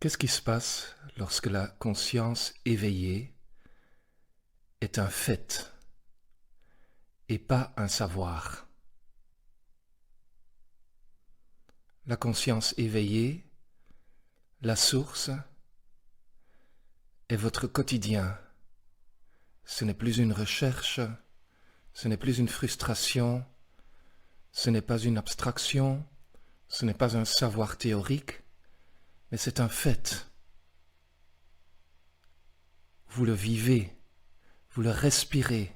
Qu'est-ce qui se passe lorsque la conscience éveillée est un fait et pas un savoir? La conscience éveillée, la source, est votre quotidien. Ce n'est plus une recherche, ce n'est plus une frustration, ce n'est pas une abstraction, ce n'est pas un savoir théorique, mais c'est un fait. Vous le vivez, vous le respirez.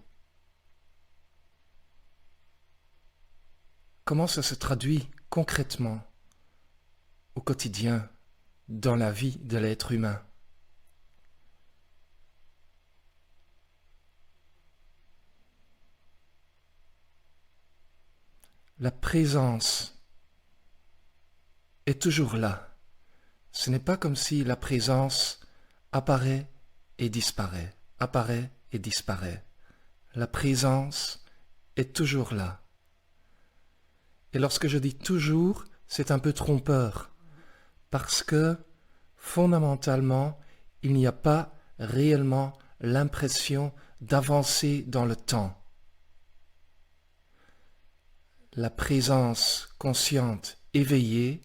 Comment ça se traduit concrètement au quotidien dans la vie de l'être humain? La présence est toujours là. Ce n'est pas comme si la présence apparaît et disparaît, apparaît et disparaît. La présence est toujours là. Et lorsque je dis toujours, c'est un peu trompeur, parce que fondamentalement, il n'y a pas réellement l'impression d'avancer dans le temps. La présence consciente éveillée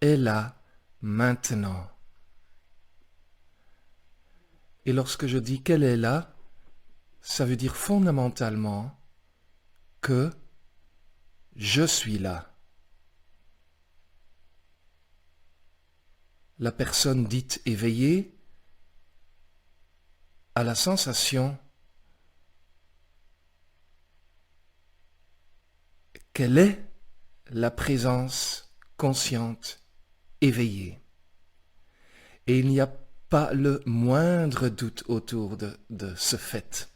est là maintenant. Et lorsque je dis qu'elle est là, ça veut dire fondamentalement que je suis là. La personne dite éveillée a la sensation qu'elle est la présence consciente éveillée. Et il n'y a pas le moindre doute autour de ce fait.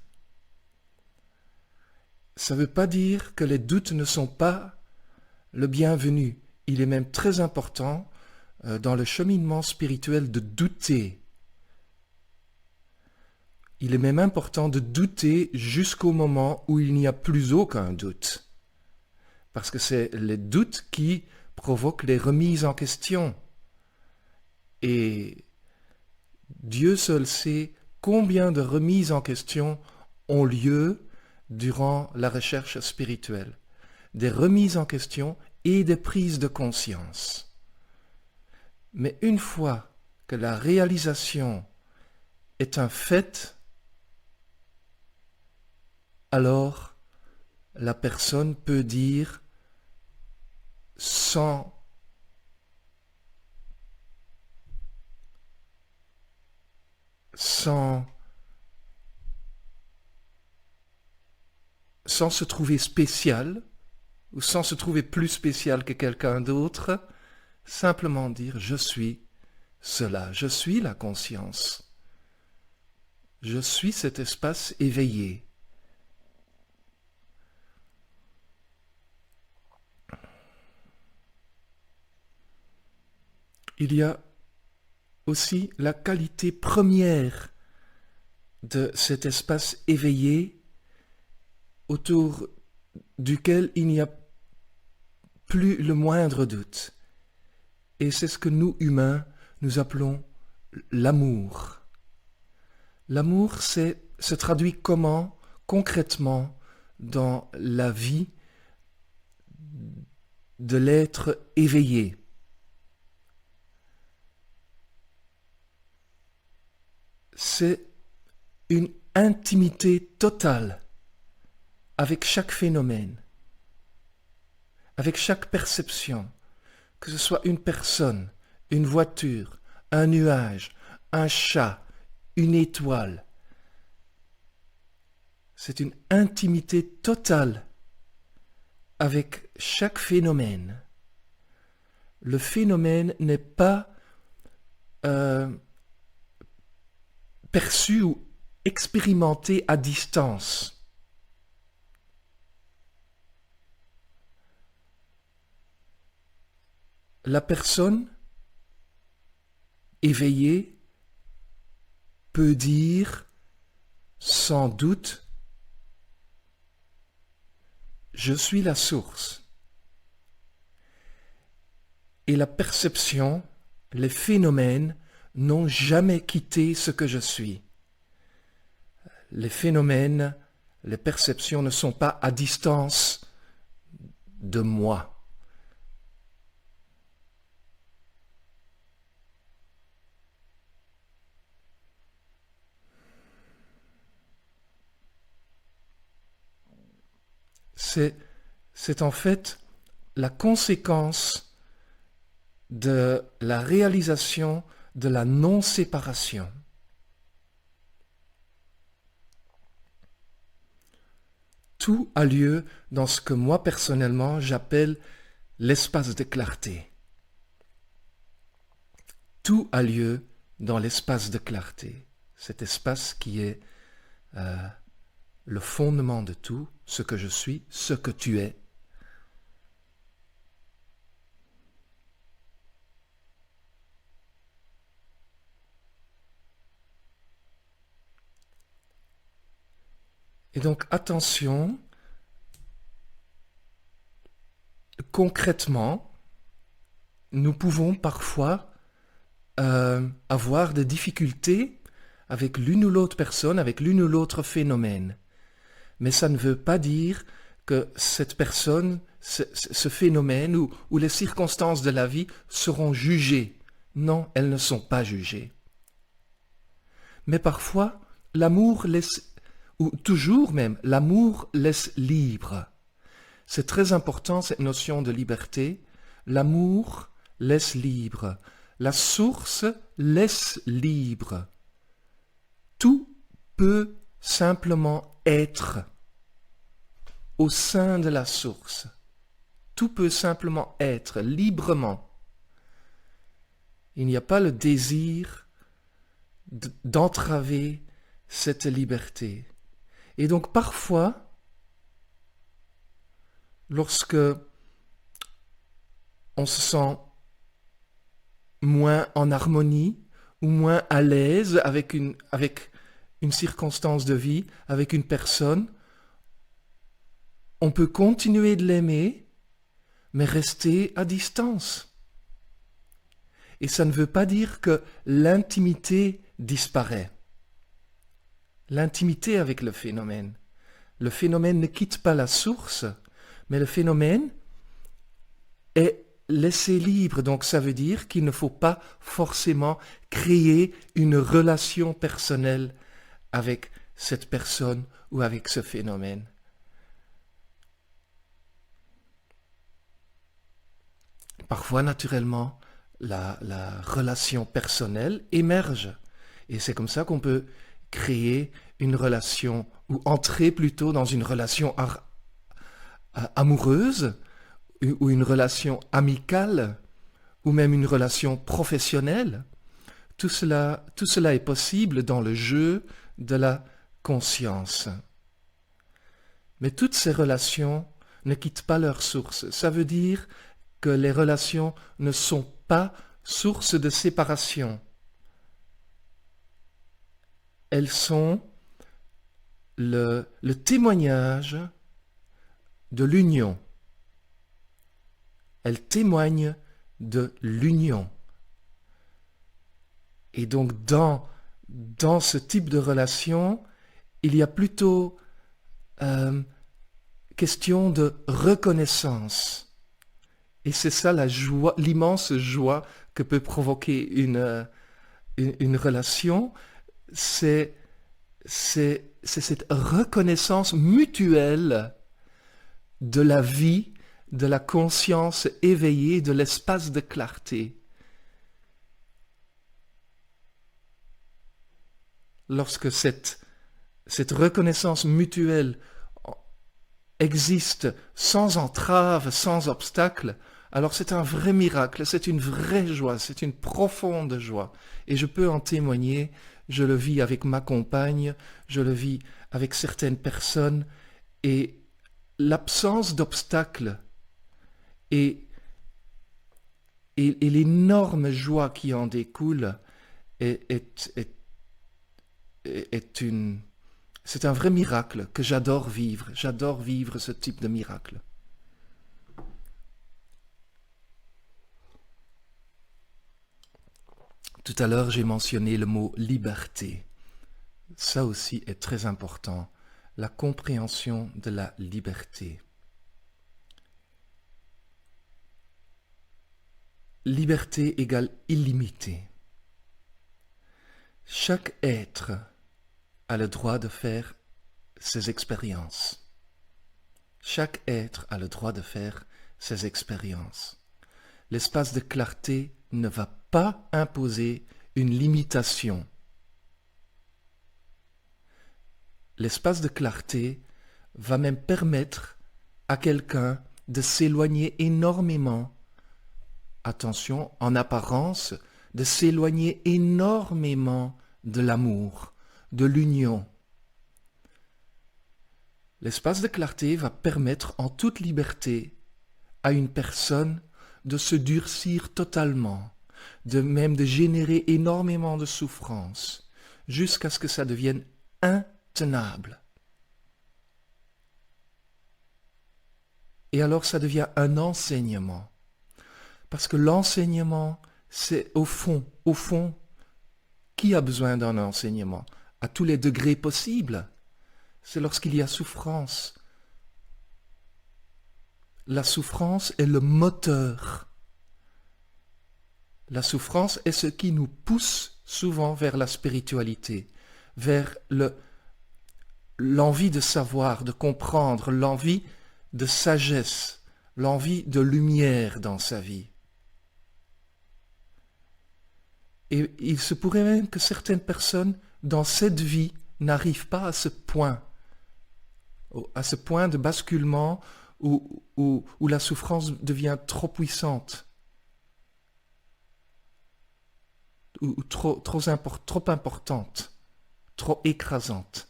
Ça ne veut pas dire que les doutes ne sont pas le bienvenu. Il est même très important dans le cheminement spirituel de douter. Il est même important de douter jusqu'au moment où il n'y a plus aucun doute. Parce que c'est les doutes qui provoquent les remises en question. Et Dieu seul sait combien de remises en question ont lieu durant la recherche spirituelle. Des remises en question et des prises de conscience. Mais une fois que la réalisation est un fait, alors la personne peut dire sans se trouver spécial ou sans se trouver plus spécial que quelqu'un d'autre, simplement dire je suis cela, je suis la conscience, je suis cet espace éveillé. Il y a aussi la qualité première de cet espace éveillé autour duquel il n'y a plus le moindre doute. Et c'est ce que nous, humains, nous appelons l'amour. L'amour, se traduit comment, concrètement, dans la vie de l'être éveillé. C'est une intimité totale avec chaque phénomène, avec chaque perception, que ce soit une personne, une voiture, un nuage, un chat, une étoile. C'est une intimité totale avec chaque phénomène. Le phénomène n'est pas perçu ou expérimenté à distance. La personne éveillée peut dire sans doute je suis la source. Et la perception les phénomènes n'ont jamais quitté ce que je suis. Les phénomènes, les perceptions ne sont pas à distance de moi. C'est en fait la conséquence de la réalisation de la non-séparation. Tout a lieu dans ce que moi personnellement j'appelle l'espace de clarté. Tout a lieu dans l'espace de clarté, cet espace qui est le fondement de tout, ce que je suis, ce que tu es. Et donc attention, concrètement, nous pouvons parfois avoir des difficultés avec l'une ou l'autre personne, avec l'une ou l'autre phénomène. Mais ça ne veut pas dire que cette personne, ce phénomène ou les circonstances de la vie seront jugées. Non, elles ne sont pas jugées. Mais parfois, l'amour laisse, ou toujours même, l'amour laisse libre. C'est très important cette notion de liberté. L'amour laisse libre. La source laisse libre. Tout peut simplement être au sein de la source. Tout peut simplement être librement. Il n'y a pas le désir d'entraver cette liberté. Et donc parfois, lorsque on se sent moins en harmonie ou moins à l'aise avec une circonstance de vie, avec une personne, on peut continuer de l'aimer, mais rester à distance. Et ça ne veut pas dire que l'intimité disparaît. L'intimité avec le phénomène. Le phénomène ne quitte pas la source, mais le phénomène est laissé libre. Donc ça veut dire qu'il ne faut pas forcément créer une relation personnelle avec cette personne ou avec ce phénomène. Parfois, naturellement, la relation personnelle émerge. Et c'est comme ça qu'on peut créer une relation, ou entrer plutôt dans une relation amoureuse, ou une relation amicale, ou même une relation professionnelle. Tout cela est possible dans le jeu de la conscience. Mais toutes ces relations ne quittent pas leur source. Ça veut dire que les relations ne sont pas source de séparation. Elles sont le témoignage de l'union. Elles témoignent de l'union. Et donc dans ce type de relation, il y a plutôt question de reconnaissance. Et c'est ça la joie, l'immense joie que peut provoquer une relation. C'est cette reconnaissance mutuelle de la vie, de la conscience éveillée, de l'espace de clarté. Lorsque cette reconnaissance mutuelle existe sans entrave, sans obstacle, alors c'est un vrai miracle, c'est une vraie joie, c'est une profonde joie. Et je peux en témoigner, je le vis avec ma compagne, je le vis avec certaines personnes, et l'absence d'obstacles et l'énorme joie qui en découle c'est un vrai miracle que j'adore vivre. J'adore vivre ce type de miracle. Tout à l'heure, j'ai mentionné le mot liberté. Ça aussi est très important, la compréhension de la liberté. Liberté égale illimité. Chaque être a le droit de faire ses expériences. Chaque être a le droit de faire ses expériences. L'espace de clarté ne va pas imposer une limitation. L'espace de clarté va même permettre à quelqu'un de s'éloigner énormément, attention, en apparence, de s'éloigner énormément de l'amour, de l'union. L'espace de clarté va permettre en toute liberté à une personne de se durcir totalement, de même de générer énormément de souffrance, jusqu'à ce que ça devienne intenable. Et alors ça devient un enseignement. Parce que l'enseignement, c'est au fond, qui a besoin d'un enseignement? À tous les degrés possibles. C'est lorsqu'il y a souffrance. La souffrance est le moteur. La souffrance est ce qui nous pousse souvent vers la spiritualité, vers l'envie de savoir, de comprendre, l'envie de sagesse, l'envie de lumière dans sa vie. Et il se pourrait même que certaines personnes, dans cette vie, n'arrivent pas à ce point de basculement où la souffrance devient trop puissante, ou trop importante, trop écrasante.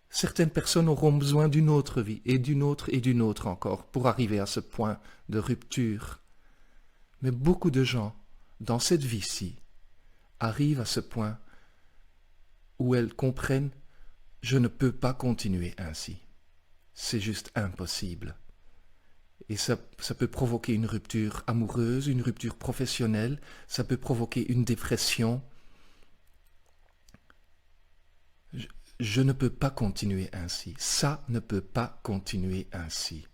Certaines personnes auront besoin d'une autre vie, et d'une autre encore, pour arriver à ce point de rupture. Mais beaucoup de gens, dans cette vie-ci, arrivent à ce point où elles comprennent « je ne peux pas continuer ainsi ». C'est juste impossible. Et ça peut provoquer une rupture amoureuse, une rupture professionnelle, ça peut provoquer une dépression. Je ne peux pas continuer ainsi. Ça ne peut pas continuer ainsi.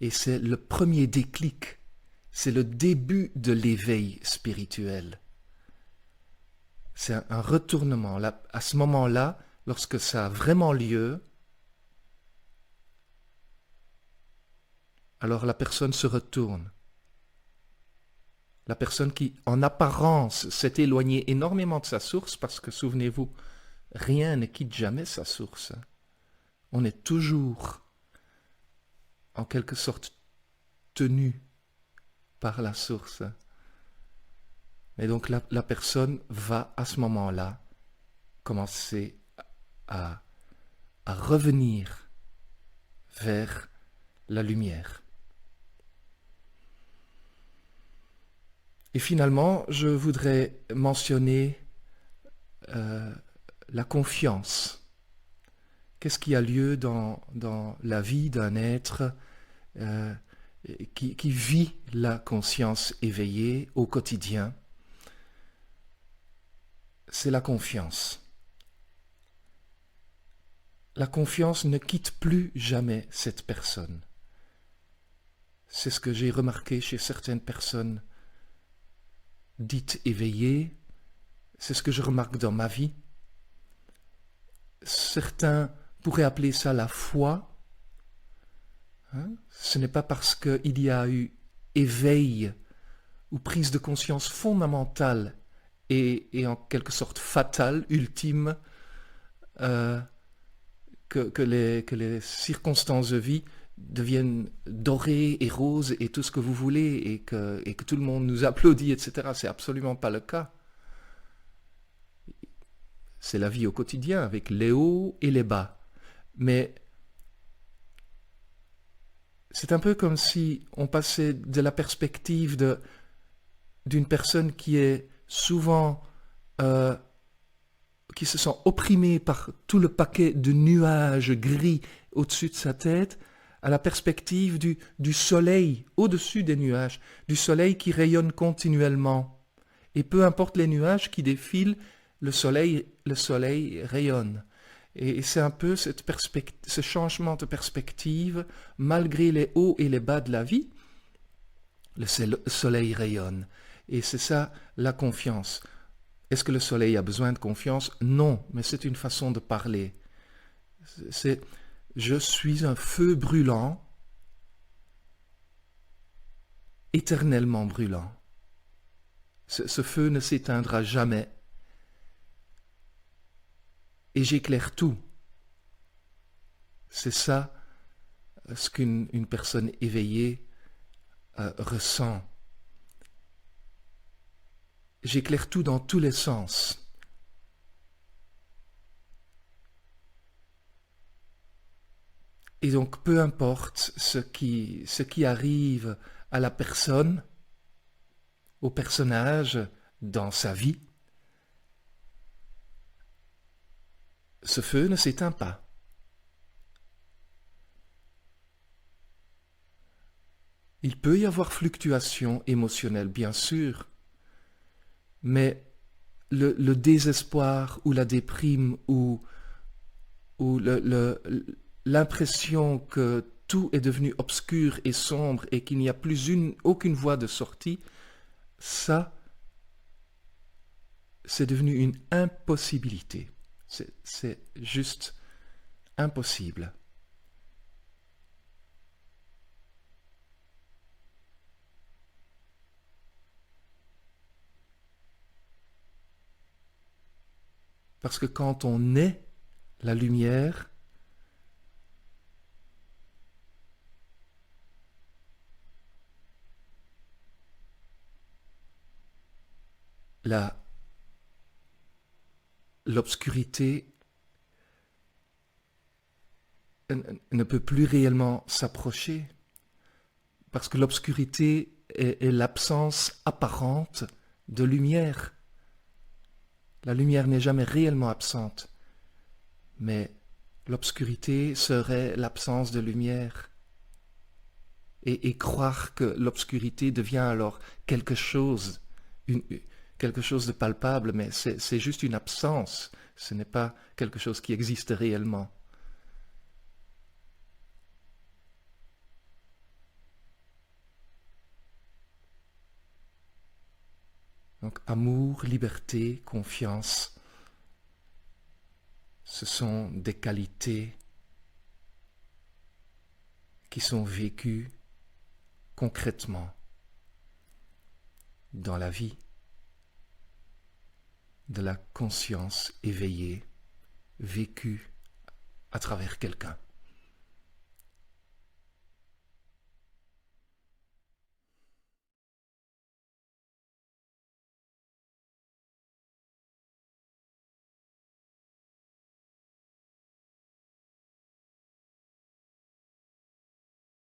Et c'est le premier déclic. C'est le début de l'éveil spirituel. C'est un retournement. Là, à ce moment-là, lorsque ça a vraiment lieu, alors la personne se retourne. La personne qui, en apparence, s'est éloignée énormément de sa source, parce que, souvenez-vous, rien ne quitte jamais sa source. On est toujours, en quelque sorte, tenu par la source. Et donc la personne va, à ce moment-là, commencer à revenir vers la lumière. Et finalement, je voudrais mentionner la confiance. Qu'est-ce qui a lieu dans la vie d'un être qui vit la conscience éveillée au quotidien? C'est la confiance. La confiance ne quitte plus jamais cette personne. C'est ce que j'ai remarqué chez certaines personnes dites éveillées. C'est ce que je remarque dans ma vie. Certains pourraient appeler ça la foi. Ce n'est pas parce qu'il y a eu éveil ou prise de conscience fondamentale et en quelque sorte fatale, ultime, que les circonstances de vie deviennent dorées et roses et tout ce que vous voulez et que tout le monde nous applaudit, etc. C'est absolument pas le cas. C'est la vie au quotidien avec les hauts et les bas. Mais c'est un peu comme si on passait de la perspective d'une personne qui est souvent qui se sent opprimée par tout le paquet de nuages gris au-dessus de sa tête, à la perspective du soleil au-dessus des nuages, du soleil qui rayonne continuellement Et peu importe les nuages qui défilent, le soleil rayonne. Et c'est un peu ce changement de perspective, malgré les hauts et les bas de la vie, le soleil rayonne. Et c'est ça la confiance. Est-ce que le soleil a besoin de confiance? Non, mais c'est une façon de parler. C'est je suis un feu brûlant, éternellement brûlant. Ce feu ne s'éteindra jamais. Et j'éclaire tout. C'est ça ce qu'une personne éveillée ressent. J'éclaire tout dans tous les sens. Et donc, peu importe ce qui arrive à la personne, au personnage, dans sa vie, ce feu ne s'éteint pas. Il peut y avoir fluctuation émotionnelle, bien sûr, mais le désespoir ou la déprime ou l'impression que tout est devenu obscur et sombre et qu'il n'y a plus aucune voie de sortie, ça, c'est devenu une impossibilité. C'est juste impossible. Parce que quand on est la lumière, l'obscurité ne peut plus réellement s'approcher, parce que l'obscurité est l'absence apparente de lumière. La lumière n'est jamais réellement absente, mais l'obscurité serait l'absence de lumière. Et croire que l'obscurité devient alors quelque chose de palpable, mais c'est juste une absence, ce n'est pas quelque chose qui existe réellement. Donc amour, liberté, confiance, ce sont des qualités qui sont vécues concrètement dans la vie de la conscience éveillée, vécue à travers quelqu'un.